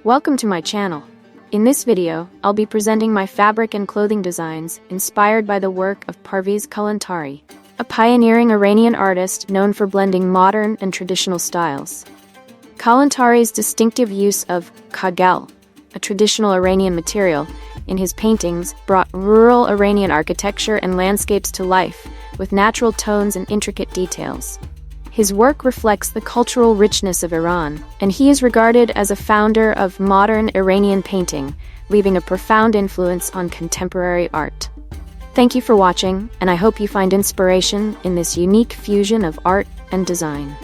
Welcome to my channel. In this video, I'll be presenting my fabric and clothing designs inspired by the work of Parviz Kalantari, a pioneering Iranian artist known for blending modern and traditional styles. Kalantari's distinctive use of kahgel, a traditional Iranian material, in his paintings brought rural Iranian architecture and landscapes to life, with natural tones and intricate details. His work reflects the cultural richness of Iran, and he is regarded as a founder of modern Iranian painting, leaving a profound influence on contemporary art. Thank you for watching, and I hope you find inspiration in this unique fusion of art and design.